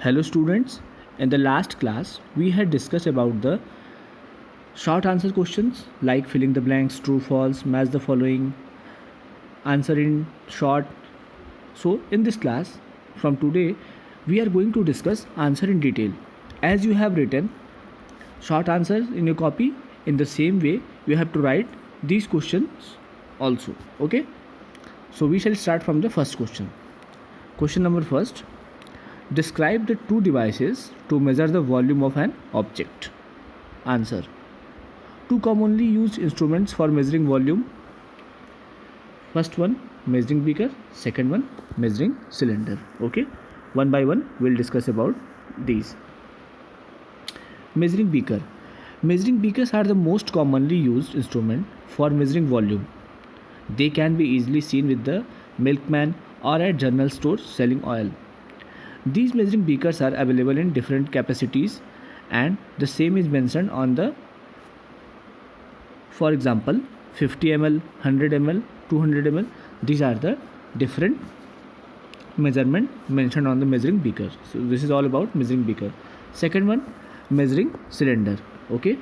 Hello students, in the last class we had discussed about the short answer questions like filling the blanks, true, false, match the following, answer in short. So in this class from today we are going to discuss answer in detail. As you have written short answers in your copy, in the same way you have to write these questions also. Okay, so we shall start from the first question. Question number first. Describe the two devices to measure the volume of an object. Answer. Two commonly used instruments for measuring volume. First one, measuring beaker. Second one, measuring cylinder. Okay, one by one we'll discuss about these. Measuring beaker. Measuring beakers are the most commonly used instrument for measuring volume. They can be easily seen with the milkman or at general stores selling oil. These measuring beakers are available in different capacities and the same is mentioned on the, for example, 50 ml, 100 ml, 200 ml. These are the different measurement mentioned on the measuring beaker. So this is all about measuring beaker. Second one, measuring cylinder. Okay,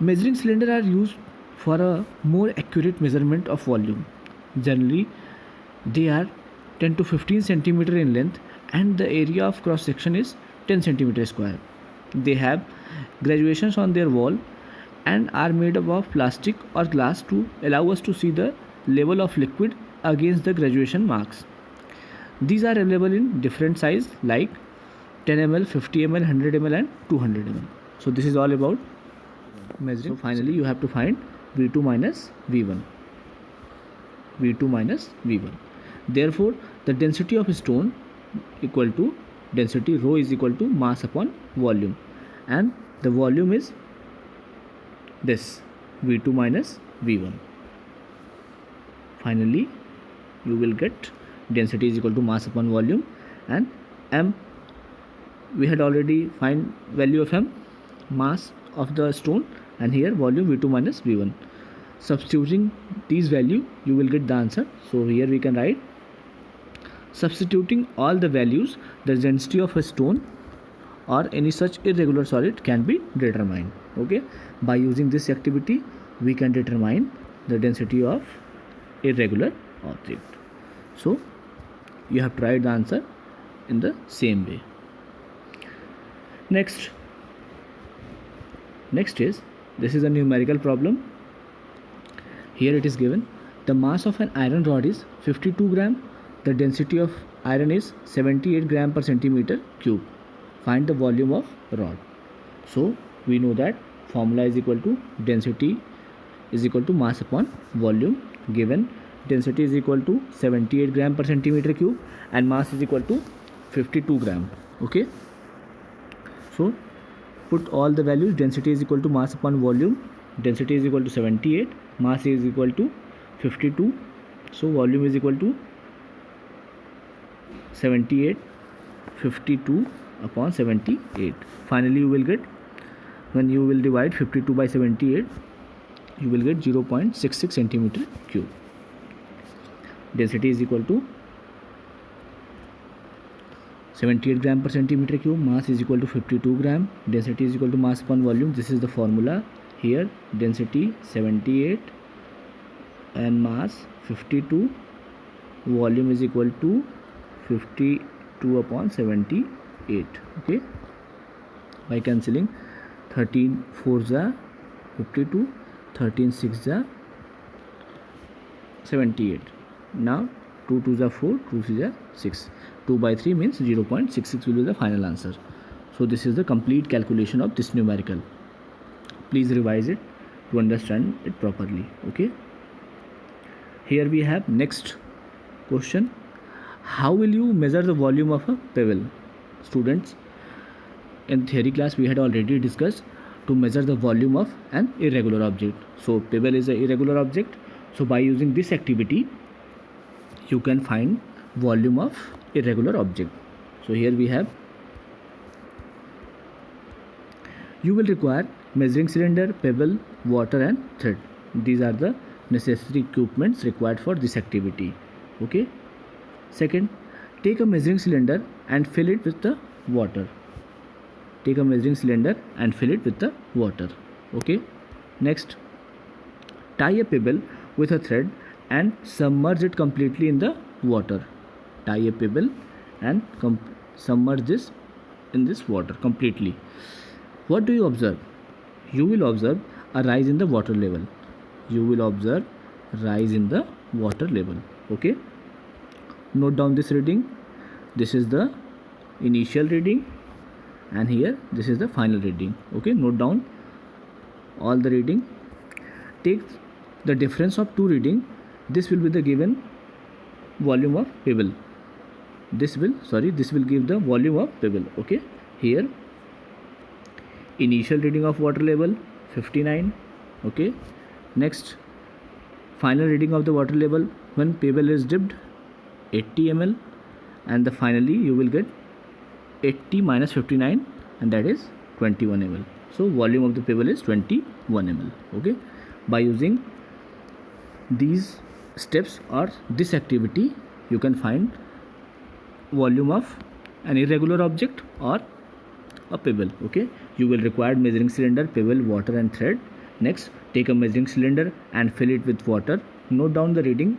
measuring cylinder are used for a more accurate measurement of volume. Generally, they are 10 to 15 centimeter in length and the area of cross section is 10 centimeter square. They have graduations on their wall and are made up of plastic or glass to allow us to see the level of liquid against the graduation marks. These are available in different size like 10 ml, 50 ml, 100 ml and 200 ml. So this is all about measuring. So finally you have to find V2 minus V1. V2 minus V1. Therefore, the density of stone equal to density rho is equal to mass upon volume, and the volume is this V2 minus V1. Finally, you will get density is equal to mass upon volume, and M, we had already find value of M, mass of the stone, and here volume V2 minus V1. Substituting these value you will get the answer. So here we can write, substituting all the values, the density of a stone or any such irregular solid can be determined. Okay, by using this activity we can determine the density of irregular object. So you have to write the answer in the same way. Next is, this is a numerical problem. Here it is given, the mass of an iron rod is 52 gram. The density of iron is 78 gram per centimeter cube. Find the volume of rod. So we know that formula is equal to density is equal to mass upon volume. Given density is equal to 78 gram per centimeter cube and mass is equal to 52 gram. Okay, so put all the values. Density is equal to mass upon volume. Density is equal to 78, mass is equal to 52, so volume is equal to 78 52 upon 78. Finally you will get, when you will divide 52 by 78, you will get 0.66 centimeter cube. Density is equal to 78 gram per centimeter cube, mass is equal to 52 gram, density is equal to mass upon volume. This is the formula. Here density 78 and mass 52, volume is equal to 52 upon 78. Okay, by cancelling 13 4s are 52, 13 6s are 78. Now 2 2s are 4, 2 3s are 6. 2 by 3 means 0.66 will be the final answer. So this is the complete calculation of this numerical. Please revise it to understand it properly. Okay, here we have next question. How will you measure the volume of a pebble? Students, in theory class we had already discussed to measure the volume of an irregular object. So pebble is an irregular object, so by using this activity you can find volume of irregular object. So here we have, you will require measuring cylinder, pebble, water and thread. These are the necessary equipments required for this activity. Okay, second, Take a measuring cylinder and fill it with the water. Take a measuring cylinder and fill it with the water. Okay. Next, tie a pebble with a thread and submerge it completely in the water. Tie a pebble and submerge this in this water completely. What do you observe? You will observe a rise in the water level. You will observe rise in the water level. Okay. Note down this reading. This is the initial reading, and here this is the final reading. Okay. Note down all the reading. Take the difference of two reading. This will be the given volume of pebble. This will give the volume of pebble. Okay. Here initial reading of water level 59. Okay. Next, final reading of the water level when pebble is dipped 80 ml, and finally you will get 80 minus 59, and that is 21 ml. So volume of the pebble is 21 ml. Okay. By using these steps or this activity, you can find volume of an irregular object or a pebble. Okay. You will require measuring cylinder, pebble, water and thread. Next, take a measuring cylinder and fill it with water. Note down the reading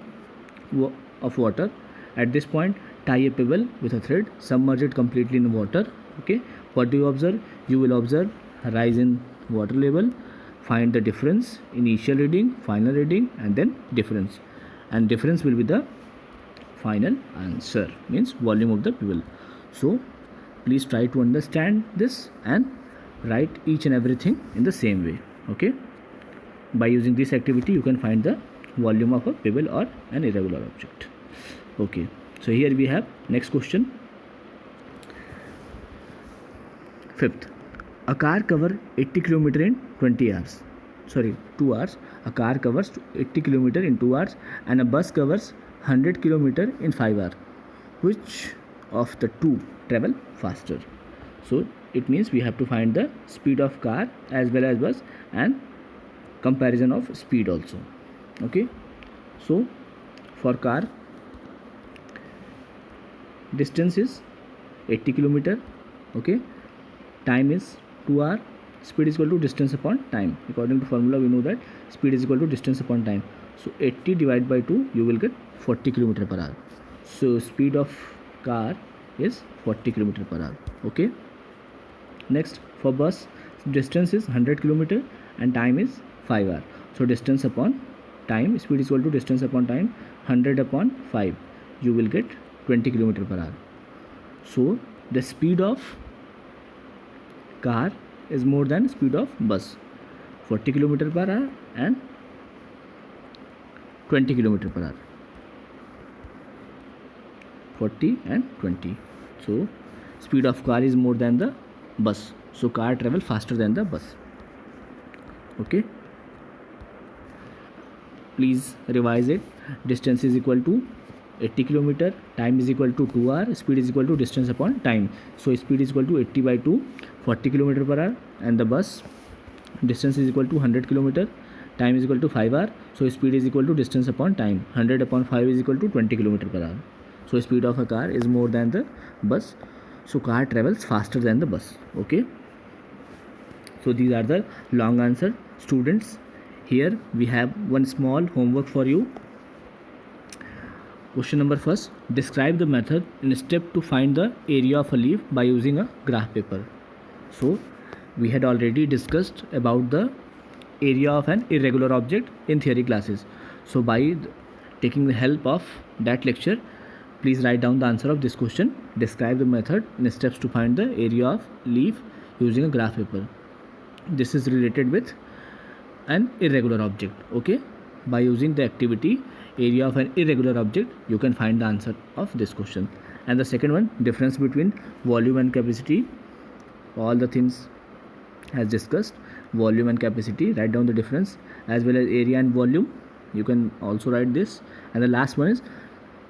of water. At this point, tie a pebble with a thread, submerge it completely in water. Okay. What do you observe? You will observe a rise in water level. Find the difference, initial reading, final reading, and then difference. And difference will be the final answer, means volume of the pebble. So please try to understand this and write each and everything in the same way. Okay. By using this activity, you can find the volume of a pebble or an irregular object. Okay. So here we have next question. Fifth, a car covers 80 km in 2 hours. A car covers 80 km in 2 hours, and a bus covers 100 km in 5 hours. Which of the two travel faster? So it means we have to find the speed of car as well as bus and comparison of speed also. Okay. So for car, distance is 80 km. Okay. Time is 2 hours. Speed is equal to distance upon time. According to formula, we know that speed is equal to distance upon time. So 80 divided by 2, you will get 40 km per hour. So speed of car is 40 km per hour. Okay. Next, for bus, distance is 100 km and time is 5 hours. So distance upon time, speed is equal to distance upon time, 100 upon 5, you will get 20 km per hour. So the speed of car is more than speed of bus, 40 km per hour and 20 km per hour. 40 and 20. So speed of car is more than the bus. So car travel faster than the bus. Okay. Please revise it. Distance is equal to 80 km, time is equal to 2 hours, speed is equal to distance upon time. So speed is equal to 80 by 2, 40 km per hour, and the bus distance is equal to 100 km, time is equal to 5 hours. So speed is equal to distance upon time, 100 upon 5 is equal to 20 km per hour. So speed of a car is more than the bus. So car travels faster than the bus. Okay. So these are the long answer. Students, here we have one small homework for you. Question number first, describe the method in step to find the area of a leaf by using a graph paper. So we had already discussed about the area of an irregular object in theory classes. So by taking the help of that lecture, please write down the answer of this question. Describe the method in steps to find the area of leaf using a graph paper. This is related with an irregular object. Okay. By using the activity area of an irregular object, you can find the answer of this question. And the second one, difference between volume and capacity. All the things as discussed, volume and capacity, write down the difference, as well as area and volume. You can also write this. And the last one is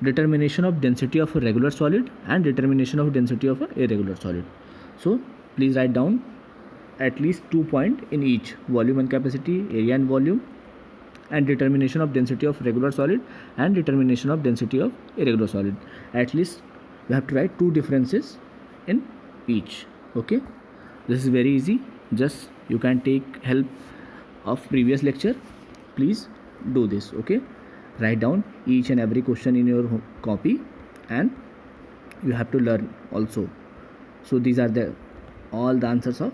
determination of density of a regular solid and determination of density of an irregular solid. So please write down at least 2 points in each: volume and capacity, area and volume, and determination of density of regular solid and determination of density of irregular solid. At least you have to write two differences in each. Okay, this is very easy. Just you can take help of previous lecture. Please do this. Okay, write down each and every question in your copy, and you have to learn also. So these are the all the answers of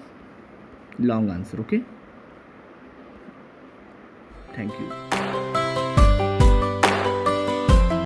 long answer. Okay, thank you.